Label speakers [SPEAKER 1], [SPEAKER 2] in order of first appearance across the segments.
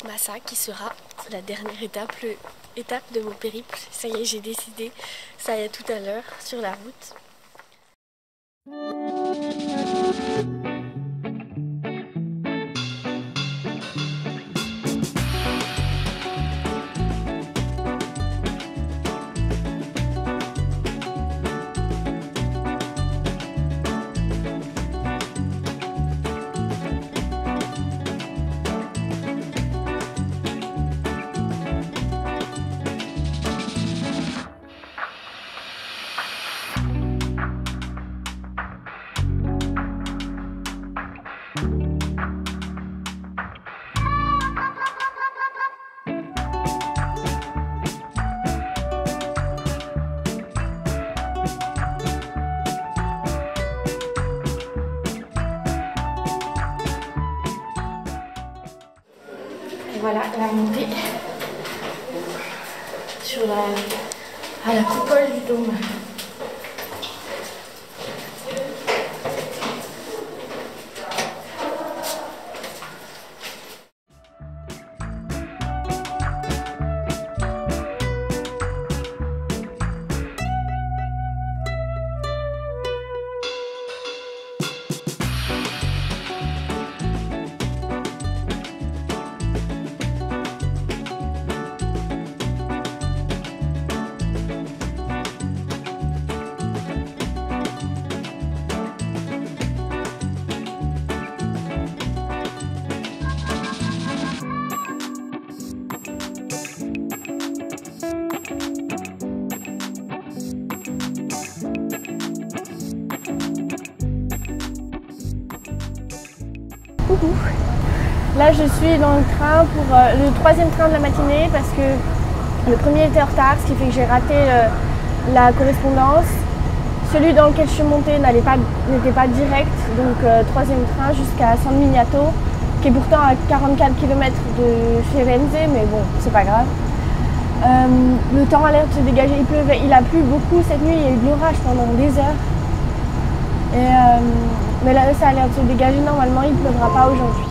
[SPEAKER 1] Massa qui sera la dernière étape de mon périple. Ça y est, j'ai décidé, ça y est tout à l'heure, sur la route. Et voilà la montée sur à la coupole du dôme. Coucou. Là je suis dans le train pour le troisième train de la matinée parce que le premier était en retard, ce qui fait que j'ai raté la correspondance. Celui dans lequel je suis montée n'était pas direct, donc troisième train jusqu'à San Miniato, qui est pourtant à 44 km de Firenze, mais bon, c'est pas grave. Le temps a l'air de se dégager, il a plu beaucoup cette nuit, il y a eu de l'orage pendant des heures. Mais là, ça a l'air de se dégager, normalement, il ne pleuvra pas aujourd'hui.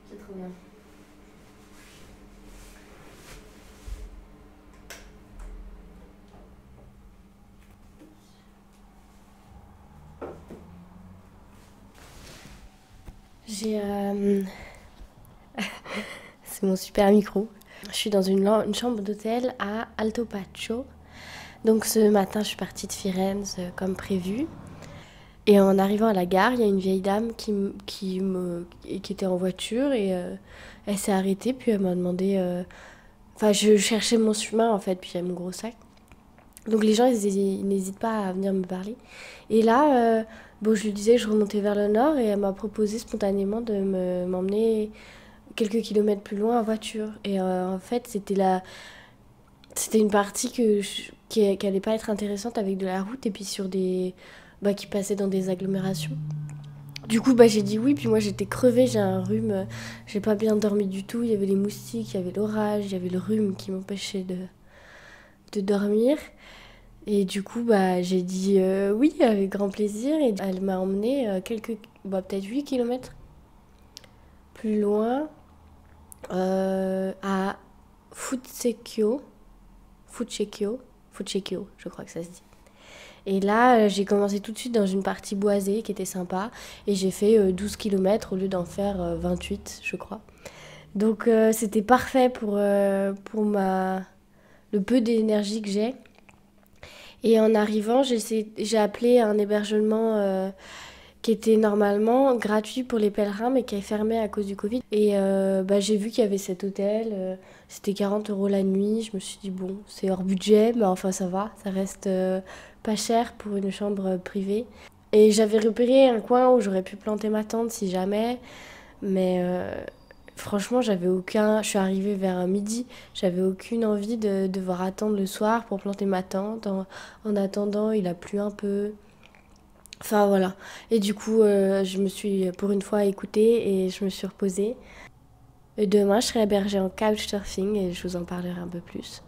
[SPEAKER 1] C'est trop bien. C'est mon super micro. Je suis dans une chambre d'hôtel à Alto Paccio. Donc ce matin, je suis partie de Firenze comme prévu. Et en arrivant à la gare, il y a une vieille dame qui était en voiture et elle s'est arrêtée. Puis elle m'a demandé... Enfin, je cherchais mon chemin en fait, puis j'avais mon gros sac. Donc les gens, ils n'hésitent pas à venir me parler. Et là, je lui disais que je remontais vers le nord et elle m'a proposé spontanément de m'emmener quelques kilomètres plus loin en voiture. Et en fait, c'était une partie qui allait pas être intéressante avec de la route et puis sur qui passait dans des agglomérations. Du coup, j'ai dit oui, puis moi j'étais crevée, j'ai un rhume, j'ai pas bien dormi du tout, il y avait les moustiques, il y avait l'orage, il y avait le rhume qui m'empêchait de dormir. Et du coup, j'ai dit oui, avec grand plaisir, et elle m'a emmenée peut-être 8 km plus loin, à Fucecchio, je crois que ça se dit. Et là, j'ai commencé tout de suite dans une partie boisée qui était sympa. Et j'ai fait 12 km au lieu d'en faire 28, je crois. Donc c'était parfait pour le peu d'énergie que j'ai. Et en arrivant, j'ai appelé un hébergement qui était normalement gratuit pour les pèlerins, mais qui est fermé à cause du Covid. Et j'ai vu qu'il y avait cet hôtel. C'était 40 € la nuit. Je me suis dit, bon, c'est hors budget, mais enfin ça va. Ça reste... pas cher pour une chambre privée. Et j'avais repéré un coin où j'aurais pu planter ma tente si jamais, mais franchement, je suis arrivée vers midi, j'avais aucune envie de devoir attendre le soir pour planter ma tente. En attendant, il a plu un peu. Enfin voilà. Et du coup, je me suis pour une fois écoutée et je me suis reposée. Et demain, je serai hébergée en couchsurfing et je vous en parlerai un peu plus.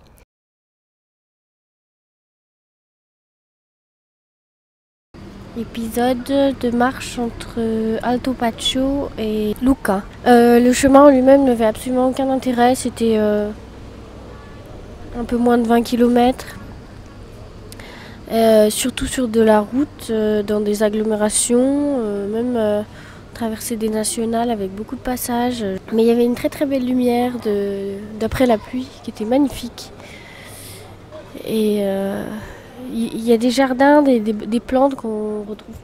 [SPEAKER 1] Épisode de marche entre Alto Pacho et Lucca. Le chemin en lui-même n'avait absolument aucun intérêt, c'était un peu moins de 20 km. Surtout sur de la route, dans des agglomérations, même traverser des nationales avec beaucoup de passages. Mais il y avait une très très belle lumière d'après la pluie qui était magnifique. Et il y a des jardins, des plantes qu'on retrouve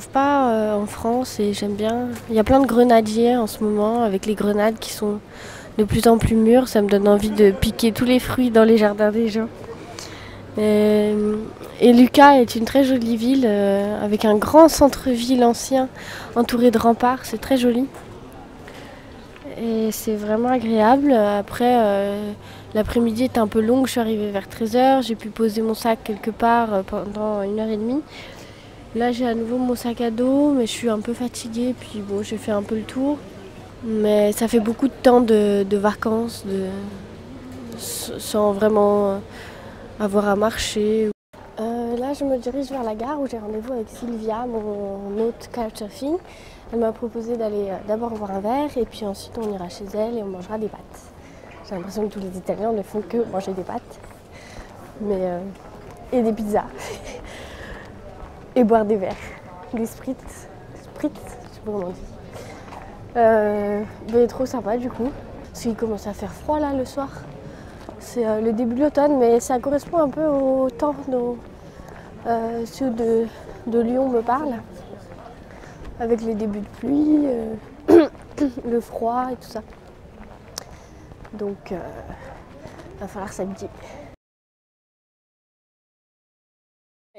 [SPEAKER 1] pas en France et j'aime bien. Il y a plein de grenadiers en ce moment avec les grenades qui sont de plus en plus mûres. Ça me donne envie de piquer tous les fruits dans les jardins des gens. Et Lucca est une très jolie ville avec un grand centre-ville ancien entouré de remparts. C'est très joli. Et c'est vraiment agréable. Après, l'après-midi était un peu longue. Je suis arrivée vers 13h. J'ai pu poser mon sac quelque part pendant 1h30. Là, j'ai à nouveau mon sac à dos, mais je suis un peu fatiguée. Puis bon, j'ai fait un peu le tour. Mais ça fait beaucoup de temps de vacances, sans vraiment avoir à marcher. Là, je me dirige vers la gare où j'ai rendez-vous avec Sylvia, mon hôte couchsurfing. Elle m'a proposé d'aller d'abord boire un verre et puis ensuite on ira chez elle et on mangera des pâtes. J'ai l'impression que tous les Italiens ne font que manger des pâtes et des pizzas et boire des verres, des spritz, je sais pas comment on dit. Mais trop sympa du coup, parce qu'il commence à faire froid là le soir. C'est le début de l'automne, mais ça correspond un peu au temps dont ceux de Lyon me parlent, avec les débuts de pluie, le froid et tout ça. Donc, il va falloir s'habiller.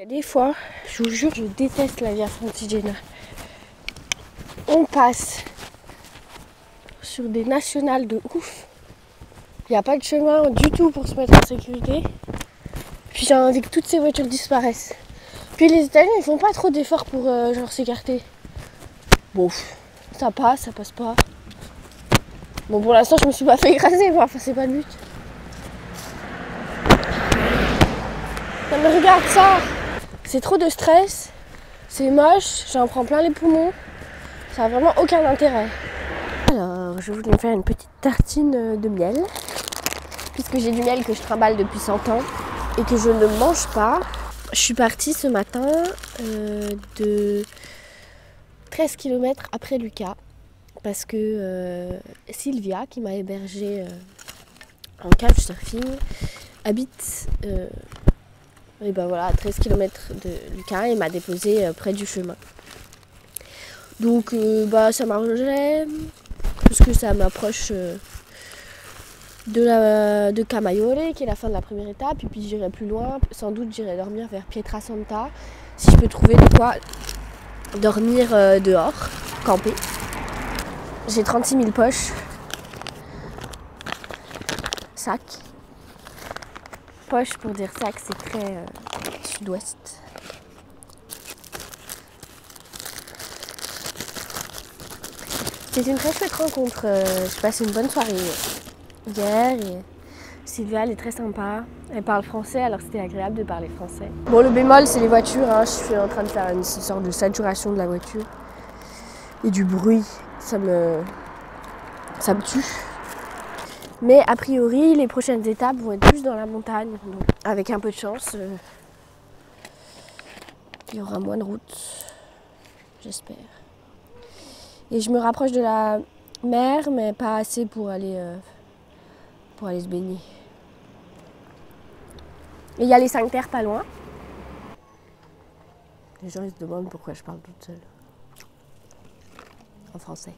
[SPEAKER 1] Des fois, je vous jure, je déteste la Via Francigena. On passe sur des nationales de ouf. Il n'y a pas de chemin du tout pour se mettre en sécurité. Puis j'ai envie que toutes ces voitures disparaissent. Puis les Italiens, ils font pas trop d'efforts pour genre s'écarter. Bon, ça passe pas. Bon, pour l'instant, je me suis pas fait écraser, moi. Enfin, c'est pas le but. Non, mais regarde ça. C'est trop de stress. C'est moche. J'en prends plein les poumons. Ça a vraiment aucun intérêt. Alors, je voulais me faire une petite tartine de miel. Puisque j'ai du miel que je trimballe depuis 100 ans et que je ne mange pas. Je suis partie ce matin de 13 km après Lucca parce que Sylvia, qui m'a hébergée en couchsurfing, habite et ben voilà, à 13 km de Lucca et m'a déposée près du chemin. Donc ça m'arrangeait parce que ça m'approche de Camaiore, qui est la fin de la première étape, et puis j'irai plus loin, sans doute j'irai dormir vers Pietrasanta, si je peux trouver de quoi dormir dehors, camper. J'ai 36 000 poches, sac. Poche pour dire sac, c'est très sud-ouest. C'est une très chouette rencontre, j'ai passé une bonne soirée hier et Sylvia elle est très sympa, elle parle français alors c'était agréable de parler français. Bon, le bémol c'est les voitures, je suis en train de faire une sorte de saturation de la voiture et du bruit, ça me tue. Mais a priori les prochaines étapes vont être plus dans la montagne, donc avec un peu de chance il y aura moins de route, j'espère. Et je me rapproche de la mer mais pas assez pour aller se baigner. Et il y a les 5 terres pas loin. Les gens ils se demandent pourquoi je parle toute seule. En français.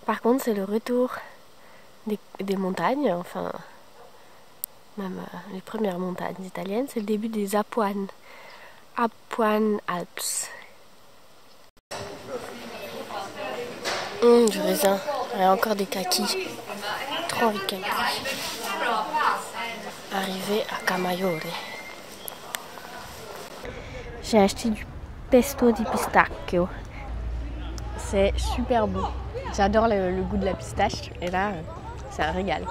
[SPEAKER 1] Par contre, c'est le retour des montagnes, enfin, même les premières montagnes italiennes, c'est le début des Apuane Alps. Du raisin. Et encore des kakis. Trop envie de kakis. Arrivé à Camaiore. J'ai acheté du pesto di pistacchio. C'est super beau. J'adore le goût de la pistache. Et là, c'est un régal.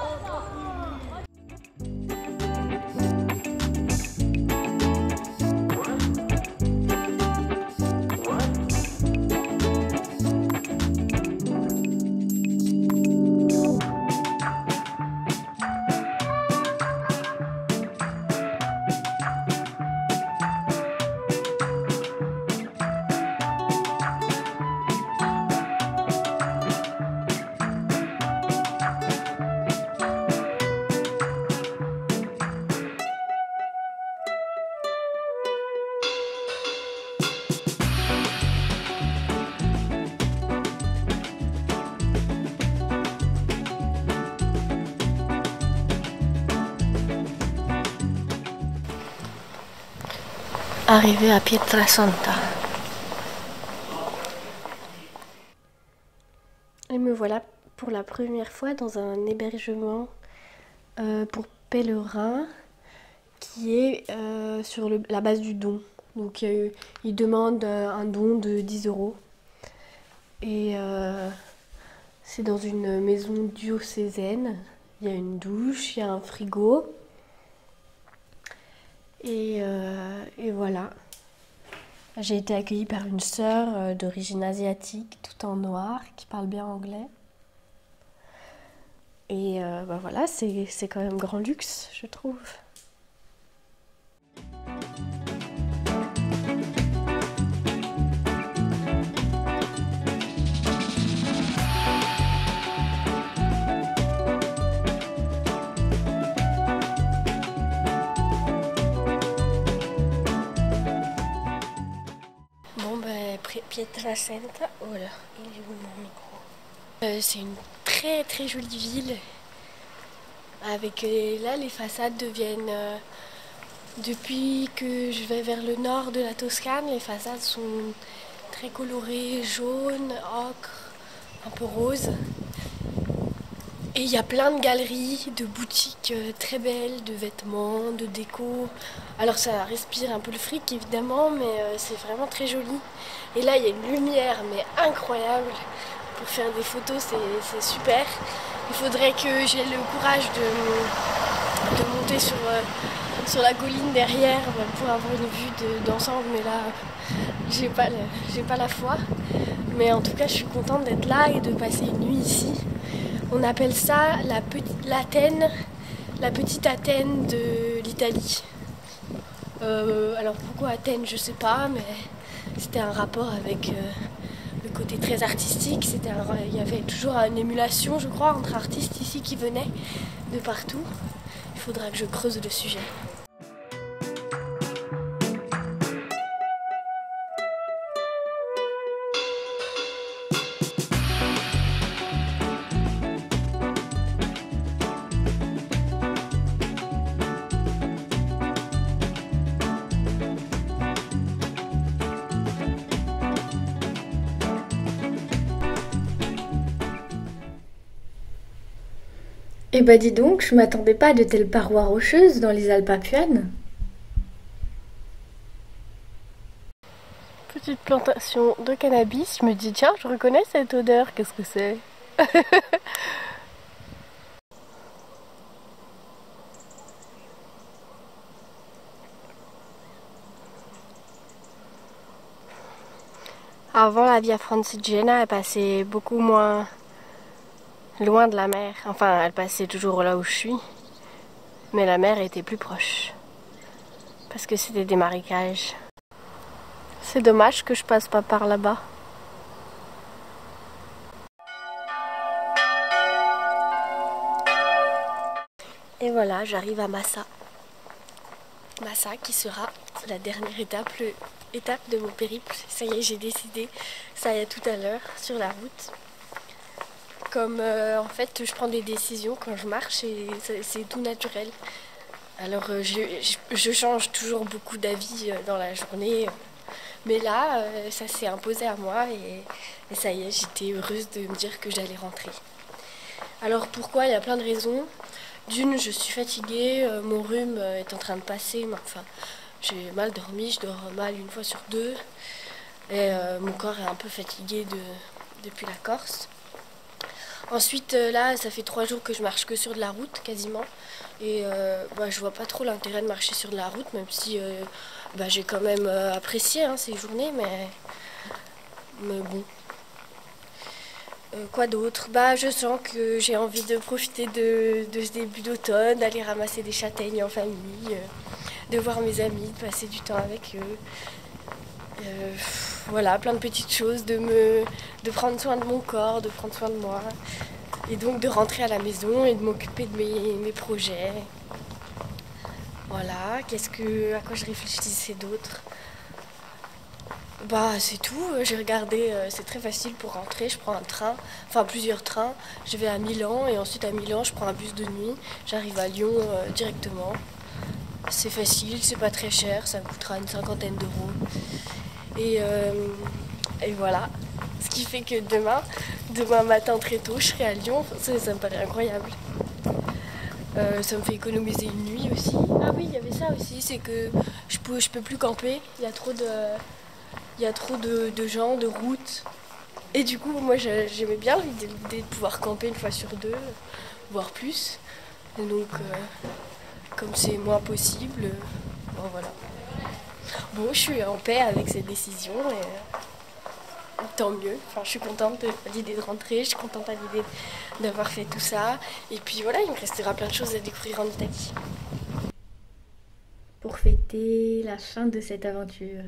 [SPEAKER 1] Arrivé à Pietrasanta. Et me voilà pour la première fois dans un hébergement pour pèlerins qui est sur la base du don. Donc ils demandent un don de 10 €. Et c'est dans une maison diocésaine. Il y a une douche, il y a un frigo. Et voilà. J'ai été accueillie par une sœur d'origine asiatique, tout en noir, qui parle bien anglais. Et voilà, c'est quand même grand luxe, je trouve. Pietrasanta, oh là, il est où mon micro? C'est une très très jolie ville. Avec là, les façades deviennent. Depuis que je vais vers le nord de la Toscane, les façades sont très colorées, jaune, ocre, un peu rose. Et il y a plein de galeries, de boutiques très belles, de vêtements, de déco. Alors ça respire un peu le fric évidemment, mais c'est vraiment très joli. Et là il y a une lumière mais incroyable. Pour faire des photos c'est super. Il faudrait que j'ai le courage de monter sur la colline derrière pour avoir une vue d'ensemble, mais là j'ai pas la foi. Mais en tout cas je suis contente d'être là et de passer une nuit ici. On appelle ça la petite Athènes de l'Italie. Alors pourquoi Athènes, je sais pas, mais c'était un rapport avec le côté très artistique. Il y avait toujours une émulation, je crois, entre artistes ici qui venaient de partout. Il faudra que je creuse le sujet.
[SPEAKER 2] Eh bah dis donc, je m'attendais pas à de telles parois rocheuses dans les Alpes apuanes.
[SPEAKER 1] Petite plantation de cannabis, je me dis tiens, je reconnais cette odeur, qu'est-ce que c'est? Avant, la Via Francigena, elle passait beaucoup moins loin de la mer. Enfin, elle passait toujours là où je suis, mais la mer était plus proche parce que c'était des marécages. C'est dommage que je passe pas par là-bas. Et voilà, j'arrive à Massa. Massa qui sera la dernière étape de mon périple. Ça y est, j'ai décidé, ça y est, tout à l'heure, sur la route. Comme en fait, je prends des décisions quand je marche et c'est tout naturel. Alors je change toujours beaucoup d'avis dans la journée. Mais là, ça s'est imposé à moi et ça y est, j'étais heureuse de me dire que j'allais rentrer. Alors pourquoi? Il y a plein de raisons. D'une, je suis fatiguée, mon rhume est en train de passer, mais enfin, j'ai mal dormi, je dors mal une fois sur deux. Et mon corps est un peu fatigué depuis la Corse. Ensuite, là, ça fait 3 jours que je marche que sur de la route, quasiment. Et je vois pas trop l'intérêt de marcher sur de la route, même si j'ai quand même apprécié ces journées, mais bon. Quoi d'autre? Je sens que j'ai envie de profiter de ce début d'automne, d'aller ramasser des châtaignes en famille, de voir mes amis, de passer du temps avec eux. Voilà, plein de petites choses, de prendre soin de mon corps, de prendre soin de moi. Et donc de rentrer à la maison et de m'occuper de mes projets. Voilà, à quoi je réfléchissais d'autre? C'est tout, j'ai regardé, c'est très facile pour rentrer, je prends un train, enfin plusieurs trains, je vais à Milan et ensuite à Milan je prends un bus de nuit, j'arrive à Lyon directement. C'est facile, c'est pas très cher, ça me coûtera une 50aine d'euros. Et voilà, ce qui fait que demain matin très tôt, je serai à Lyon, ça me paraît incroyable. Ça me fait économiser une nuit aussi. Ah oui, il y avait ça aussi, c'est que je peux plus camper, il y a trop de gens, de routes. Et du coup, moi j'aimais bien l'idée de pouvoir camper une fois sur deux, voire plus. Et donc, comme c'est moins possible, voilà. Bon, je suis en paix avec cette décision et tant mieux. Enfin, je suis contente à l'idée de rentrer, je suis contente à l'idée d'avoir fait tout ça. Et puis voilà, il me restera plein de choses à découvrir en Italie.
[SPEAKER 2] Pour fêter la fin de cette aventure.